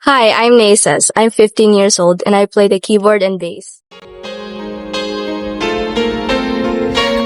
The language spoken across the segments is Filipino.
Hi, I'm Nasus. I'm 15 years old and I play the keyboard and bass.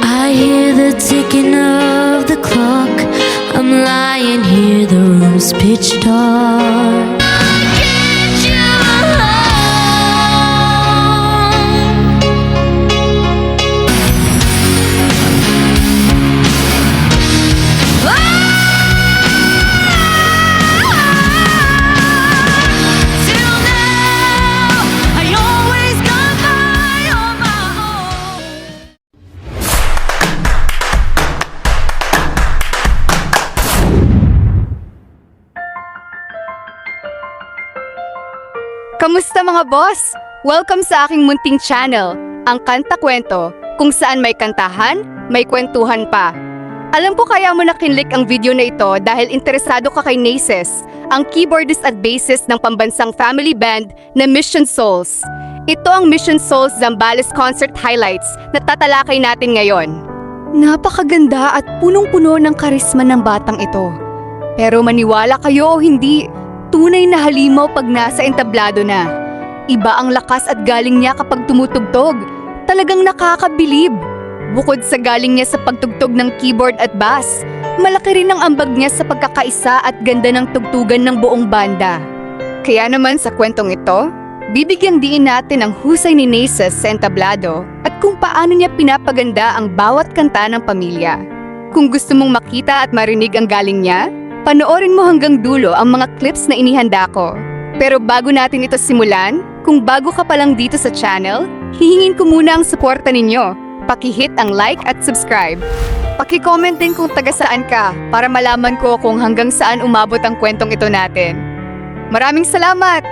I hear the ticking of the clock. I'm lying here, the room's pitch dark. Get you home. Till now, I always got by on my own. Kamusta mga boss? Welcome sa aking munting channel, ang Kanta Kwento, kung saan may kantahan, may kwentuhan pa. Alam ko kaya mo nakinlik ang video na ito dahil interesado ka kay Nasus, ang keyboardist at bassist ng pambansang family band na Mission Souls. Ito ang Mission Souls Zambales Concert Highlights na tatalakay natin ngayon. Napakaganda at punong-puno ng karisma ng batang ito. Pero maniwala kayo o hindi, tunay na halimaw pag nasa entablado na. Iba ang lakas at galing niya kapag tumutugtog. Talagang nakakabilib. Bukod sa galing niya sa pagtugtog ng keyboard at bass, malaki rin ang ambag niya sa pagkakaisa at ganda ng tugtugan ng buong banda. Kaya naman sa kwentong ito, bibigyang diin natin ang husay ni Nasus sa entablado at kung paano niya pinapaganda ang bawat kanta ng pamilya. Kung gusto mong makita at marinig ang galing niya, panoorin mo hanggang dulo ang mga clips na inihanda ko. Pero bago natin ito simulan, kung bago ka pa lang dito sa channel, hihingin ko muna ang suporta ninyo. Paki-hit ang like at subscribe. Paki-comment din kung taga saan ka para malaman ko kung hanggang saan umabot ang kwentong ito natin. Maraming salamat!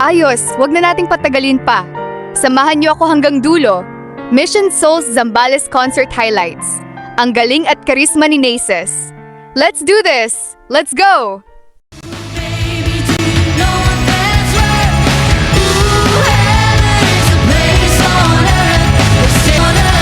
Ayos, wag na nating patagalin pa. Samahan niyo ako hanggang dulo. Mission Souls Zambales Concert Highlights. Ang galing at karisma ni Nasus. Let's do this! Let's go! Baby, do you know what that's worth? Ooh, heaven is a place on earth. We're still on earth.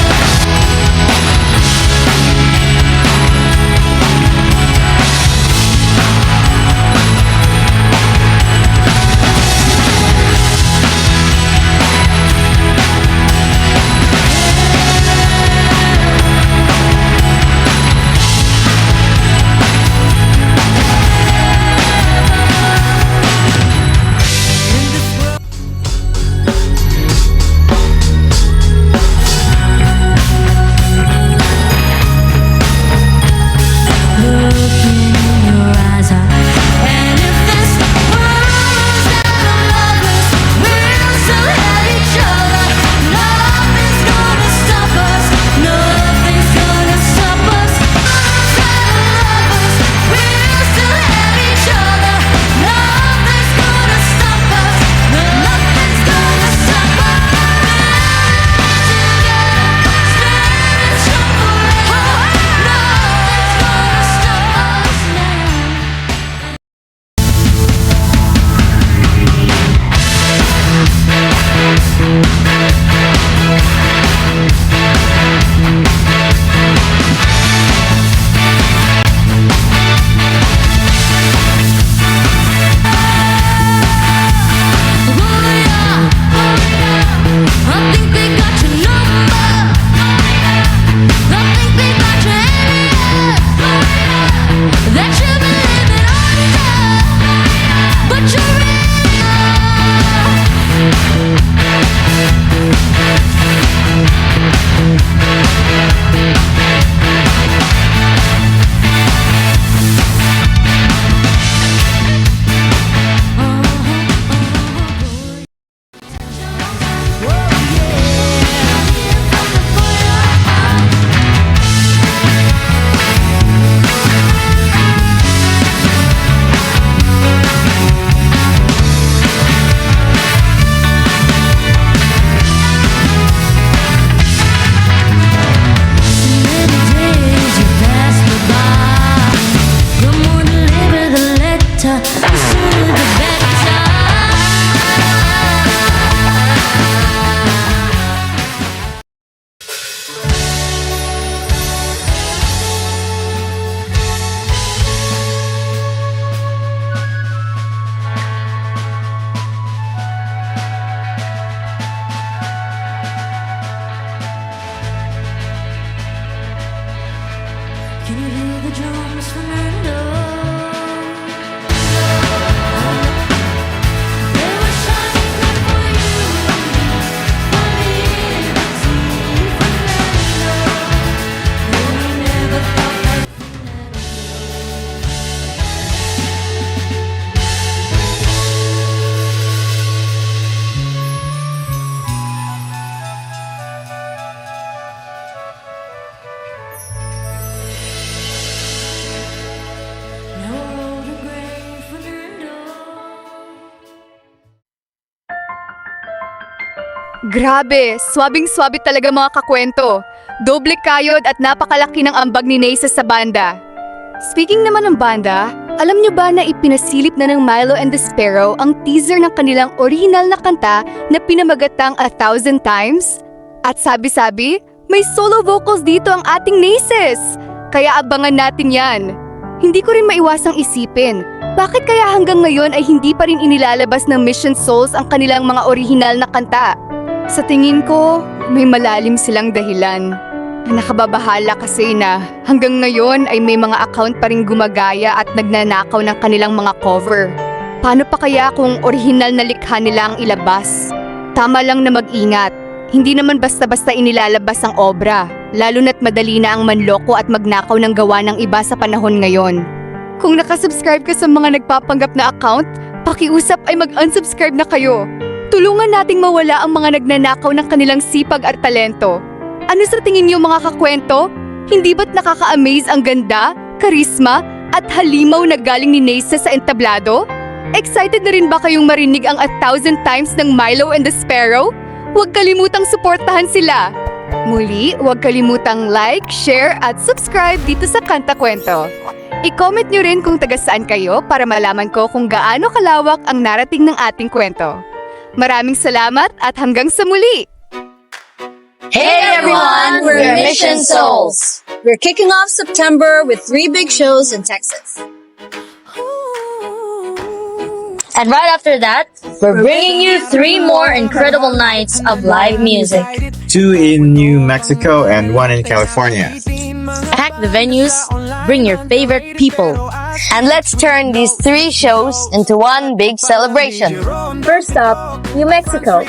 Grabe, swabing-swabe talaga mga kakwento. Doble kayod at napakalaki ng ambag ni Neysa sa banda. Speaking naman ng banda, alam niyo ba na ipinasilip na ng Milo and the Sparrow ang teaser ng kanilang original na kanta na pinamagatang 1,000 times? At sabi-sabi, may solo vocals dito ang ating Neyses! Kaya abangan natin yan. Hindi ko rin maiwasang isipin, bakit kaya hanggang ngayon ay hindi pa rin inilalabas ng Mission Souls ang kanilang mga original na kanta? Sa tingin ko, may malalim silang dahilan. Nakababahala kasi na hanggang ngayon ay may mga account pa rin gumagaya at nagnanakaw ng kanilang mga cover. Paano pa kaya kung original na likha nila ang ilabas? Tama lang na mag-ingat. Hindi naman basta-basta inilalabas ang obra, lalo na't madali na ang manloko at magnakaw ng gawa ng iba sa panahon ngayon. Kung nakasubscribe ka sa mga nagpapanggap na account, pakiusap ay mag-unsubscribe na kayo. Tulungan nating mawala ang mga nagnanakaw ng kanilang sipag at talento. Ano sa tingin niyo mga kakwento? Hindi ba't nakaka-amaze ang ganda, karisma, at halimaw na galing ni Neysa sa entablado? Excited na rin ba kayong marinig ang 1,000 times ng Milo and the Sparrow? Huwag kalimutang suportahan sila. Muli, huwag kalimutang like, share, at subscribe dito sa Kanta Kwento. I-comment nyo rin kung taga saan kayo para malaman ko kung gaano kalawak ang narating ng ating kwento. Maraming salamat at hanggang sa muli! Hey everyone, we're Mission Souls. We're kicking off September with 3 big shows in Texas. And right after that, we're bringing you 3 more incredible nights of live music. 2 in New Mexico and 1 in California. Pack the venues, bring your favorite people. And let's turn these 3 shows into one big celebration. First up, New Mexico.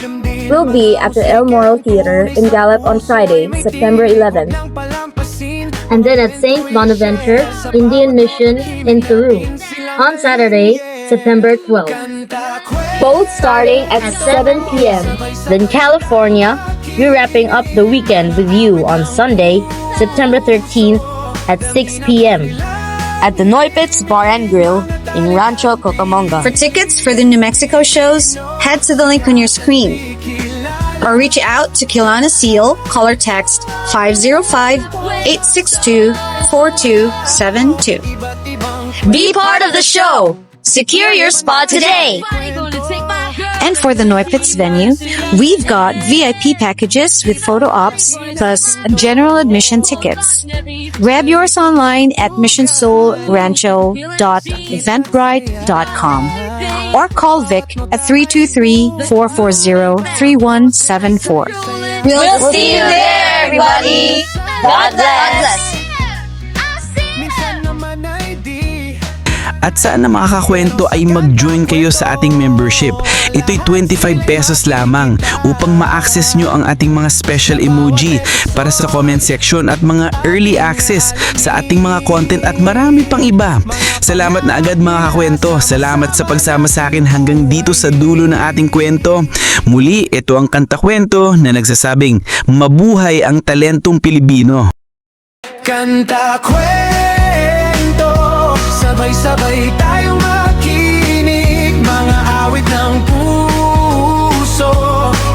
We'll be at the El Moro Theater in Gallup on Friday, September 11th. And then at St. Bonaventure Indian Mission in Peru on Saturday, September 12th. Both starting at 7 p.m. Then California, we're wrapping up the weekend with you on Sunday, September 13th at 6 p.m. at the Neupitz Bar and Grill in Rancho Cucamonga. For tickets for the New Mexico shows, head to the link on your screen or reach out to Kilana Seal, call or text 505-862-4272. Be part of the show! Secure your spot today! And for the Neupitz venue, we've got VIP packages with photo ops plus general admission tickets. Grab yours online at missionsoulrancho.eventbrite.com or call Vic at 323-440-3174. We'll see you there, everybody! God bless! At sana mga kakwento ay mag-join kayo sa ating membership. Ito'y 25 pesos lamang upang ma-access nyo ang ating mga special emoji para sa comment section at mga early access sa ating mga content at marami pang iba. Salamat na agad mga kakwento. Salamat sa pagsama sa akin hanggang dito sa dulo ng ating kwento. Muli, ito ang Kanta Kwento na nagsasabing mabuhay ang talentong Pilipino. Kanta Kwento, sabay-sabay tayong makinig, mga awit ng puso,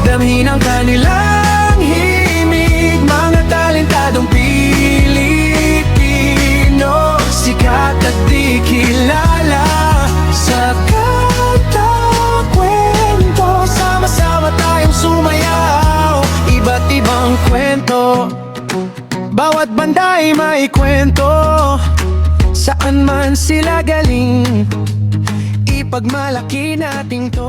damhin ang kanilang himig, mga talentadong Pilipino, sikat at di kilala sa Kanta Kwento. Sama-sama tayong sumayaw, iba't ibang kwento, bawat banda ay may kwento. Saan man sila galing, ipagmalaki natin to.